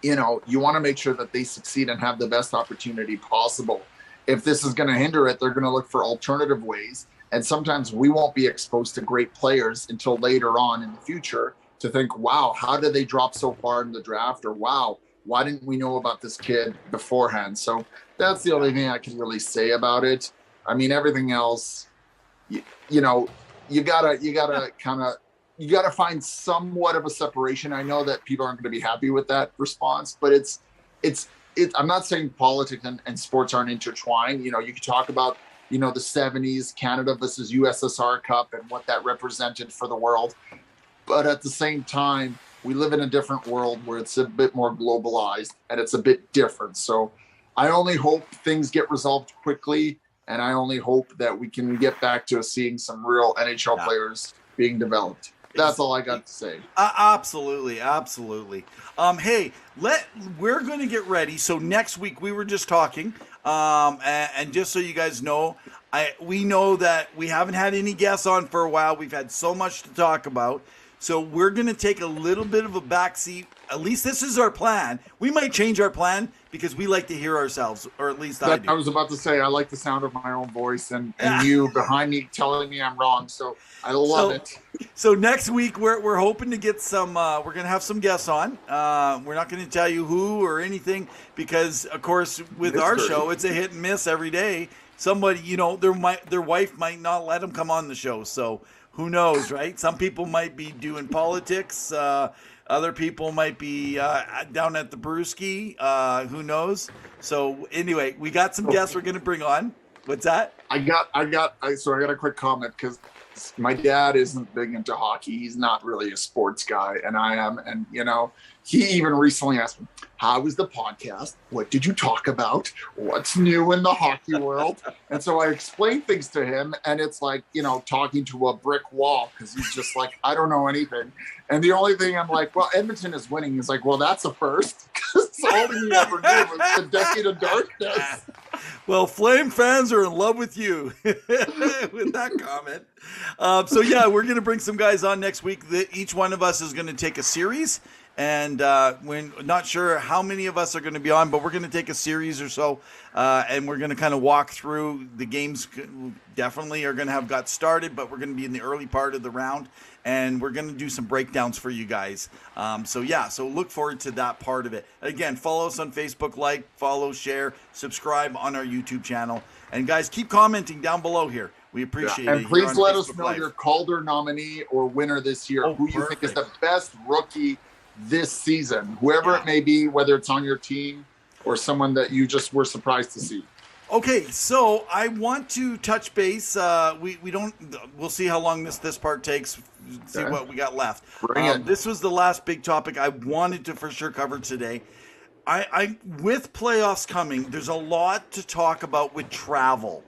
you know, you want to make sure that they succeed and have the best opportunity possible. If this is going to hinder it, they're going to look for alternative ways. And sometimes we won't be exposed to great players until later on in the future to think, wow, how did they drop so far in the draft? Or wow, why didn't we know about this kid beforehand? So that's the only thing I can really say about it. I mean, everything else, you know, you gotta find somewhat of a separation. I know that people aren't going to be happy with that response, but it's. I'm not saying politics and sports aren't intertwined. You know, you could talk about, you know, the 70s Canada versus USSR Cup and what that represented for the world, but at the same time, we live in a different world where it's a bit more globalized and it's a bit different. So I only hope things get resolved quickly. And I only hope that we can get back to seeing some real NHL players being developed. That's all I got to say. Absolutely. Hey, we're going to get ready. So next week we were just talking, and just so you guys know, we know that we haven't had any guests on for a while. We've had so much to talk about. So we're going to take a little bit of a backseat. At least this is our plan. We might change our plan because we like to hear ourselves, or at least I do. I was about to say, I like the sound of my own voice and you behind me telling me I'm wrong. So I love it. So next week, we're hoping to get some, we're going to have some guests on. We're not going to tell you who or anything because, of course, with our show, it's a hit and miss every day. Somebody, you know, their wife might not let them come on the show. So who knows, right? Some people might be doing politics. Other people might be down at the brewski. Who knows? So anyway, we got some guests we're going to bring on. What's that? I got a quick comment because my dad isn't big into hockey. He's not really a sports guy, and I am. And, you know, he even recently asked me, how was the podcast? What did you talk about? What's new in the hockey world? And so I explained things to him, and it's like, you know, talking to a brick wall because he's just like, I don't know anything. And the only thing I'm like, well, Edmonton is winning. He's like, well, that's a first because all he ever knew was the decade of darkness. Well, Flame fans are in love with you with that comment. So, yeah, we're going to bring some guys on next week. Each one of us is going to take a series. And we're not sure how many of us are going to be on, but we're going to take a series or so, and we're going to kind of walk through the games. Definitely are going to have got started, but we're going to be in the early part of the round, and we're going to do some breakdowns for you guys. So look forward to that part of it. Again, follow us on Facebook, like, follow, share, subscribe on our YouTube channel. And guys, keep commenting down below here. We appreciate it. And please let us know your Calder nominee or winner this year, who you think is the best rookie this season, whoever it may be, whether it's on your team or someone that you just were surprised to see. Okay, so I want to touch base. We don't. We'll see how long this part takes. See Okay. what we got left. Bring it. This was the last big topic I wanted to for sure cover today. I with playoffs coming, there's a lot to talk about with travel.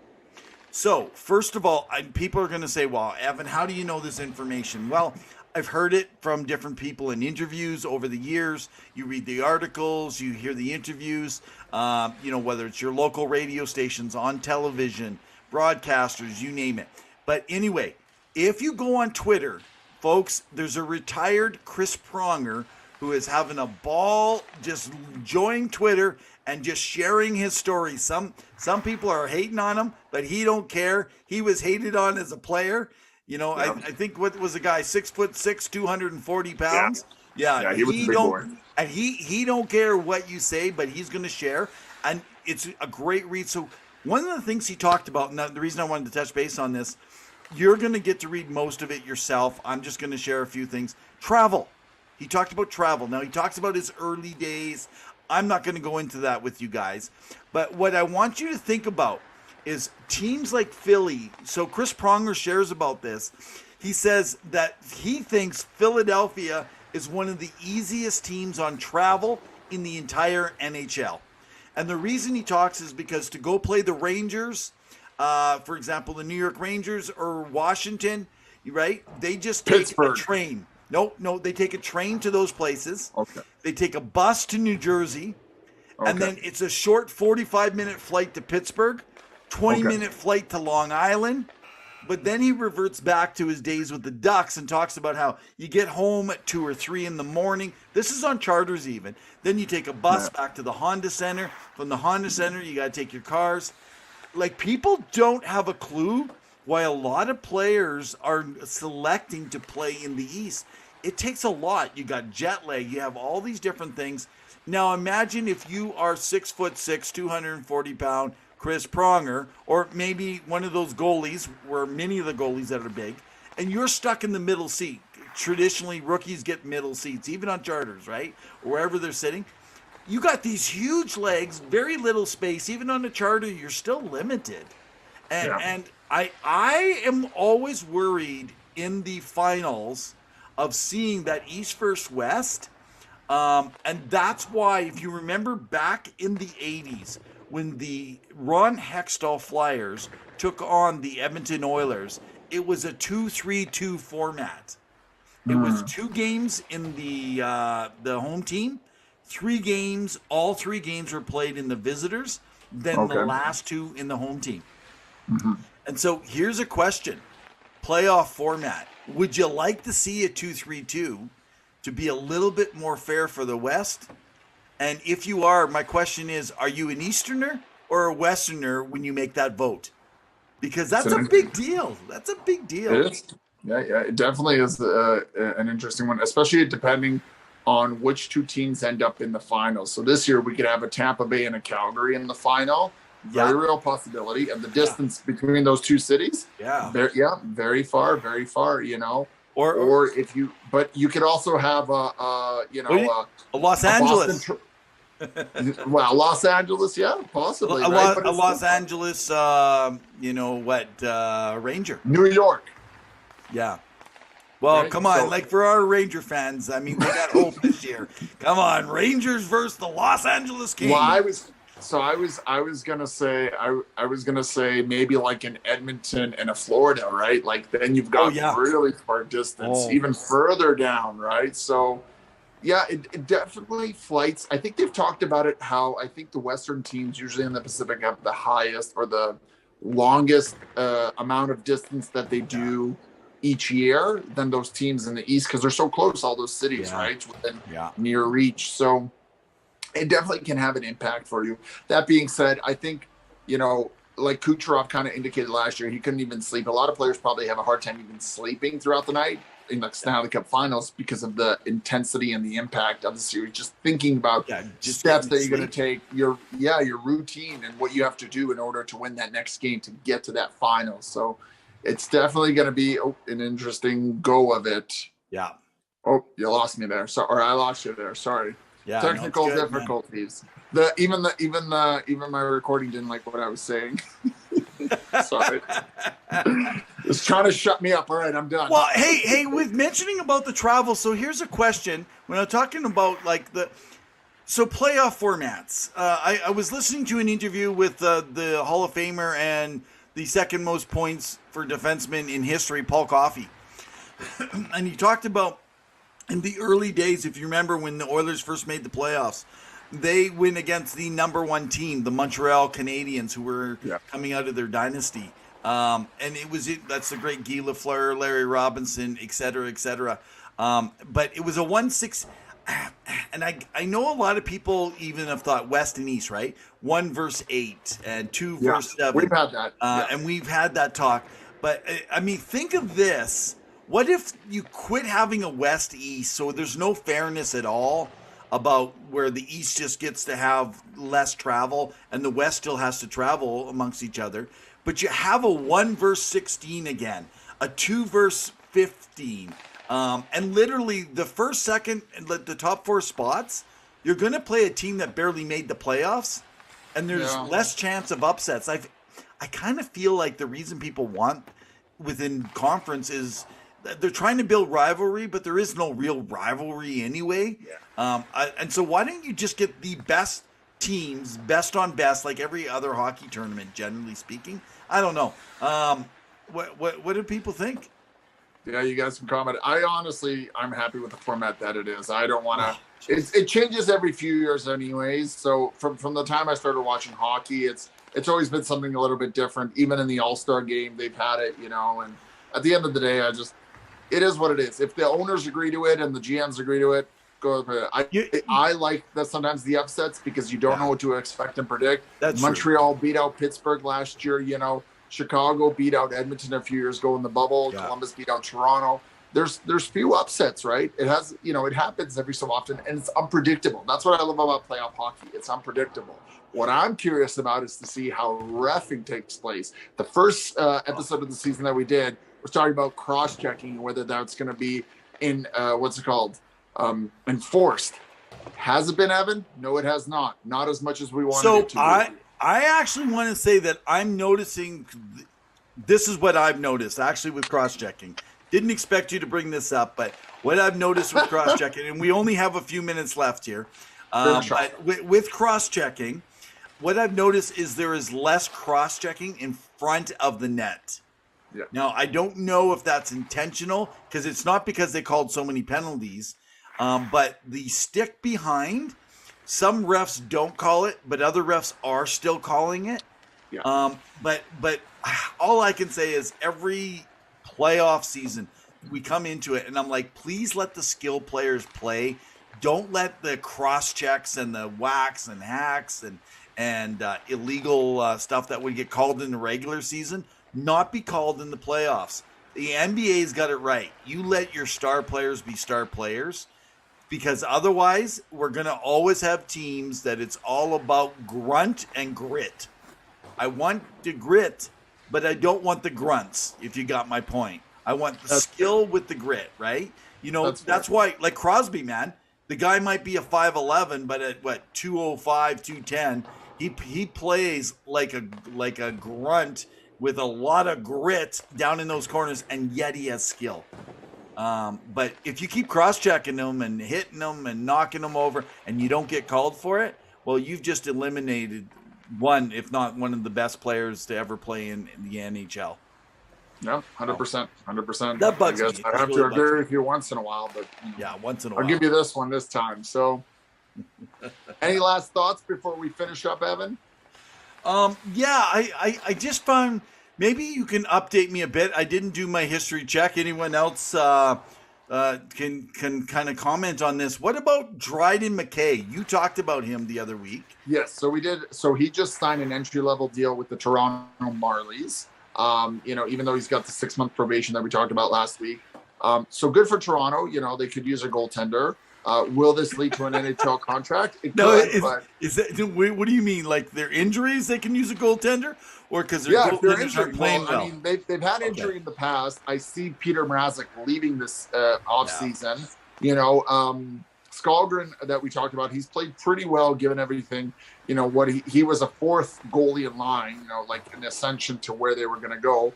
So, first of all, people are going to say, well, Evan, how do you know this information? Well, I've heard it from different people in interviews over the years. You read the articles, you hear the interviews, whether it's your local radio stations, on television, broadcasters, you name it. But anyway, if you go on Twitter, folks, there's a retired Chris Pronger who is having a ball just enjoying Twitter and just sharing his story. Some people are hating on him, but he don't care. He was hated on as a player. I think what was the guy, 6'6", 240 pounds? Yeah, he was a big boy. And he don't care what you say, but he's going to share. And it's a great read. So one of the things he talked about, and the reason I wanted to touch base on this, you're going to get to read most of it yourself. I'm just going to share a few things. Travel. He talked about travel. Now, he talks about his early days. I'm not going to go into that with you guys. But what I want you to think about is teams like Philly. So Chris Pronger shares about this. He says that he thinks Philadelphia is one of the easiest teams on travel in the entire NHL. And the reason he talks is because to go play the Rangers, for example, the New York Rangers or Washington, right? They just take a train. No, they take a train to those places. Okay. They take a bus to New Jersey, and then it's a short 45-minute flight to Pittsburgh, 20-minute flight to Long Island. But then he reverts back to his days with the Ducks and talks about how you get home at 2 or 3 in the morning. This is on charters even. Then you take a bus back to the Honda Center. From the Honda Center, you got to take your cars. Like, people don't have a clue why a lot of players are selecting to play in the East. It takes a lot. You got jet lag. You have all these different things. Now imagine if you are 6'6", 240-pound Chris Pronger, or maybe one of those goalies, where many of the goalies that are big, and you're stuck in the middle seat. Traditionally, rookies get middle seats, even on charters, right? Or wherever they're sitting. You got these huge legs, very little space. Even on a charter, you're still limited. And I am always worried in the finals of seeing that East versus West. And that's why, if you remember back in the 80s, when the Ron Hextall Flyers took on the Edmonton Oilers, it was a 2-3-2 format. It was 2 games in the home team, 3 games. All 3 games were played in the visitors, then the last 2 in the home team. And so here's a question. Playoff format. Would you like to see a 2-3-2 to be a little bit more fair for the West? And if you are, my question is, are you an Easterner or a Westerner when you make that vote? Because that's a big deal. That's a big deal. It is. Yeah, it definitely is an interesting one, especially depending on which 2 teams end up in the finals. So this year we could have a Tampa Bay and a Calgary in the final. Very real possibility. And the distance between those 2 cities, very far, Or if you, but you could also have a Los Angeles. Well, Los Angeles, possibly. A Los Angeles, Ranger. New York. Yeah. Well, Right? come on. So- Like, for our Ranger fans, I mean, they got hope this year. Come on. Rangers versus the Los Angeles Kings. Well, I was gonna say maybe like in Edmonton and a Florida, right? Like then you've got really far distance, even further down, right? So yeah, it definitely flights. I think they've talked about it, how I think the Western teams usually in the Pacific have the highest or the longest amount of distance that they do each year than those teams in the East, because they're so close, all those cities, right? Within near reach. So it definitely can have an impact for you. That being said, I think, like Kucherov kind of indicated last year, he couldn't even sleep. A lot of players probably have a hard time even sleeping throughout the night in the Stanley Cup Finals because of the intensity and the impact of the series. Just thinking about steps that you're going to take, your routine and what you have to do in order to win that next game to get to that final. So it's definitely going to be an interesting go of it. Yeah. Oh, you lost me there. Or I lost you there. Sorry. Yeah, Technical no, it's good, difficulties. Even my recording didn't like what I was saying. Sorry. It's trying to shut me up. All right, I'm done. Well, hey, with mentioning about the travel, so here's a question. When I'm talking about like so playoff formats, I was listening to an interview with the Hall of Famer and the second most points for defenseman in history, Paul Coffey. And he talked about in the early days, if you remember when the Oilers first made the playoffs, they went against the number one team, the Montreal Canadiens, who were coming out of their dynasty. And that's the great Guy Lafleur, Larry Robinson, et cetera, et cetera. But it was a 1-6, and I know a lot of people even have thought West and East, right? 1 versus 8 and 2 versus 7. We've had that. And we've had that talk. But I mean, think of this. What if you quit having a West East, so there's no fairness at all about where the East just gets to have less travel and the West still has to travel amongst each other, but you have a 1 versus 16 again, a 2 versus 15, and literally the first, second, and the top 4 spots, you're going to play a team that barely made the playoffs, and there's less chance of upsets. I kind of feel like the reason people want within conference is they're trying to build rivalry, but there is no real rivalry anyway. And so why don't you just get the best teams, best on best, like every other hockey tournament, generally speaking? I don't know. What do people think? Yeah, you guys can comment. I'm happy with the format that it is. I don't want to. It changes every few years, anyways. So from the time I started watching hockey, it's always been something a little bit different. Even in the All-Star game, they've had it, And at the end of the day, it is what it is. If the owners agree to it and the GMs agree to it, go for it. I like that sometimes the upsets because you don't know what to expect and predict. That's Montreal beat out Pittsburgh last year. Chicago beat out Edmonton a few years ago in the bubble. Yeah. Columbus beat out Toronto. There's few upsets, right? It happens every so often, and it's unpredictable. That's what I love about playoff hockey. It's unpredictable. What I'm curious about is to see how reffing takes place. The first episode of the season that we did, we're talking about cross-checking, whether that's going to be in enforced. Has it been, Evan? No, it has not. Not as much as we wanted it to. I actually want to say that I'm noticing. This is what I've noticed actually with cross-checking. Didn't expect you to bring this up, but what I've noticed with cross-checking, and we only have a few minutes left here, but with cross-checking, what I've noticed is there is less cross-checking in front of the net. Yeah. Now, I don't know if that's intentional because it's not because they called so many penalties, but the stick behind, some refs don't call it, but other refs are still calling it. Yeah. But all I can say is every playoff season we come into it and I'm like, please let the skill players play. Don't let the cross checks and the whacks and hacks and illegal stuff that would get called in the regular season not be called in the playoffs. The NBA's got it right. You let your star players be star players, because otherwise we're going to always have teams that it's all about grunt and grit. I want the grit, but I don't want the grunts, if you got my point. I want the skill with the grit, right? That's why, like Crosby, man, the guy might be a 5'11", but at 205, 210, he plays like a grunt with a lot of grit down in those corners, and yet he has skill. But if you keep cross-checking them and hitting them and knocking them over and you don't get called for it, well, you've just eliminated one, if not one of the best players to ever play in the NHL. No, 100%. 100%. That bugs me. I have to agree with you once in a while, but once in a while. I'll give you this one this time. So, any last thoughts before we finish up, Evan? I just found maybe you can update me a bit. I didn't do my history check. Anyone else can kind of comment on this? What about Dryden McKay? You talked about him the other week. Yes, so we did. So he just signed an entry-level deal with the Toronto Marlies. Even though he's got the 6-month probation that we talked about last week. So good for Toronto. They could use a goaltender. Will this lead to an NHL contract? It could, what do you mean? Like their injuries, they can use a goaltender, or because their goaltenders aren't playing well? I mean, they've had injury in the past. I see Peter Mrazek leaving this off season. Skalgren that we talked about, he's played pretty well given everything. You know, what he was a fourth goalie in line, you know, like an ascension to where they were going to go.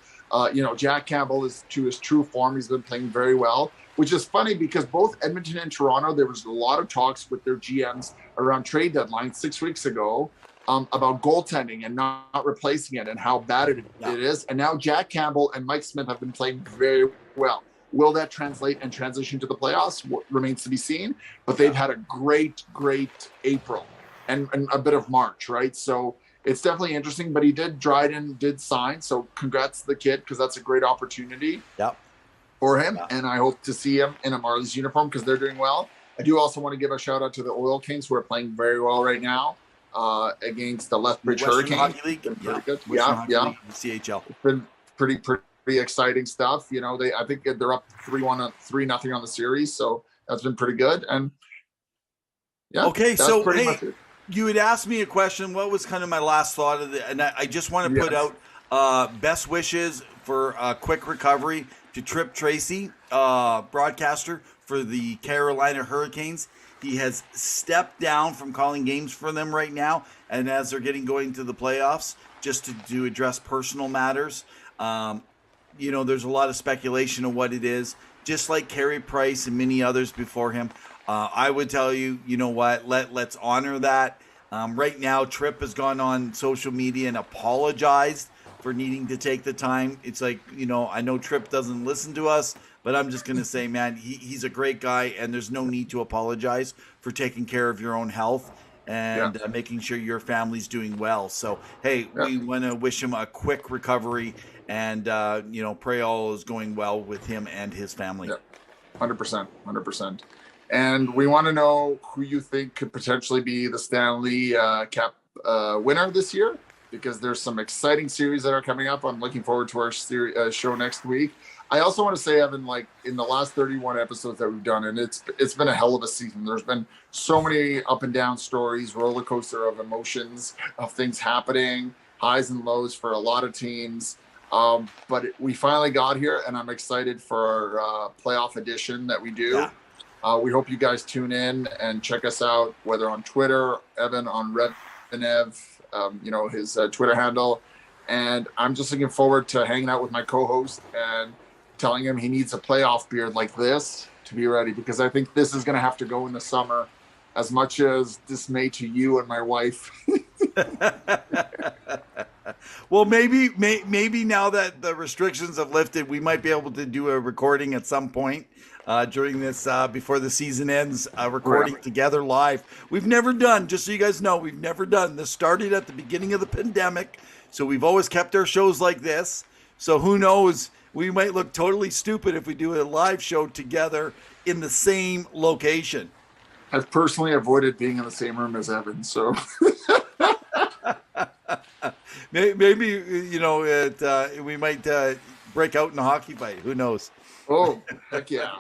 You know, Jack Campbell is to his true form. He's been playing very well, which is funny because both Edmonton and Toronto, there was a lot of talks with their GMs around trade deadline 6 weeks ago about goaltending and not replacing it and how bad it is. And now Jack Campbell and Mike Smith have been playing very well. Will that translate and transition to the playoffs? Remains to be seen. But they've had a great April and a bit of March, right? So it's definitely interesting. But Dryden did sign. So congrats to the kid, because that's a great opportunity for him. And I hope to see him in a Marlies uniform because they're doing well. I do also want to give a shout out to the Oil Kings, who are playing very well right now against the Lethbridge Hurricanes. Hockey League. Yeah. CHL. It's been pretty exciting stuff. You know, I think they're up 3-0 on the series, so that's been pretty good. And okay, so hey, you had asked me a question. What was kind of my last thought of it? And I just want to put out best wishes for a quick recovery to Trip Tracy, broadcaster for the Carolina Hurricanes. He has stepped down from calling games for them right now, and as they're going to the playoffs, just to address personal matters. You know, there's a lot of speculation of what it is, just like Carey Price and many others before him. I would tell you, you know what, let's honor that. Right now, Tripp has gone on social media and apologized for needing to take the time. It's like, you know, I know Tripp doesn't listen to us, but I'm just going to say, man, he's a great guy, and there's no need to apologize for taking care of your own health and making sure your family's doing well. So, hey, we want to wish him a quick recovery, and, you know, pray all is going well with him and his family. 100%. And we want to know who you think could potentially be the Stanley Cup winner this year, because there's some exciting series that are coming up. I'm looking forward to our show next week. I also want to say, Evan, like in the last 31 episodes that we've done, and it's been a hell of a season. There's been so many up and down stories, roller coaster of emotions, of things happening, highs and lows for a lot of teams. But we finally got here, and I'm excited for our playoff edition that we do. We hope you guys tune in and check us out, whether on Twitter, Evan on Revenev, you know, his Twitter handle. And I'm just looking forward to hanging out with my co-host and telling him he needs a playoff beard like this to be ready, because I think this is going to have to go in the summer, as much as dismay to you and my wife. Well, maybe now that the restrictions have lifted, we might be able to do a recording at some point during this, before the season ends, recording together live. We've never done, just so you guys know, we've never done. This started at the beginning of the pandemic, so we've always kept our shows like this. So who knows, we might look totally stupid if we do a live show together in the same location. I've personally avoided being in the same room as Evan, so... Maybe, you know, we might break out in a hockey fight. Who knows? Oh, heck yeah.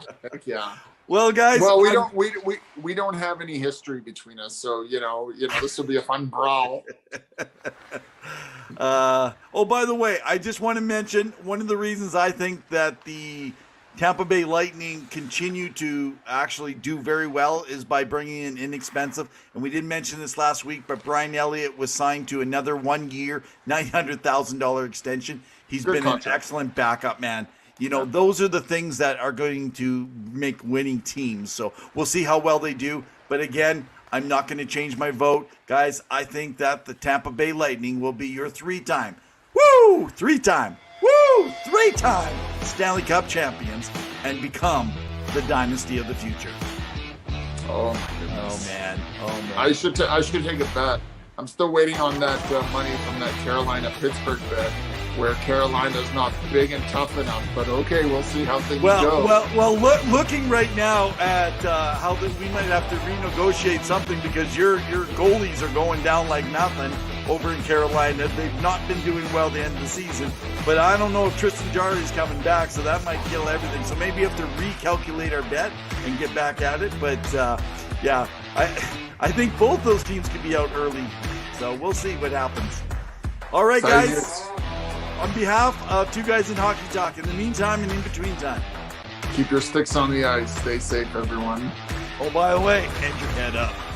Well, guys. Well, we don't have any history between us, so you know, this will be a fun brawl. Oh, by the way, I just want to mention one of the reasons I think that the Tampa Bay Lightning continue to actually do very well is by bringing in inexpensive, and we didn't mention this last week, but Brian Elliott was signed to another 1 year, $900,000 extension. He's been an excellent backup, man. You know, those are the things that are going to make winning teams. So we'll see how well they do. But again, I'm not going to change my vote. Guys, I think that the Tampa Bay Lightning will be your three-time Stanley Cup champions and become the dynasty of the future. Oh, my goodness. Oh, man. I should take a bet. I'm still waiting on that money from that Carolina-Pittsburgh bet, where Carolina's not big and tough enough. But okay, we'll see how things go. Well, looking right now at how we might have to renegotiate something, because your goalies are going down like nothing over in Carolina. They've not been doing well the end of the season. But I don't know if Tristan Jarry's coming back, so that might kill everything. So maybe you have to recalculate our bet and get back at it. But yeah, I think both those teams could be out early. So we'll see what happens. All right, guys. On behalf of Two Guys in Hockey Talk, in the meantime and in between time, keep your sticks on the ice. Stay safe, everyone. Oh, by the way, head your head up.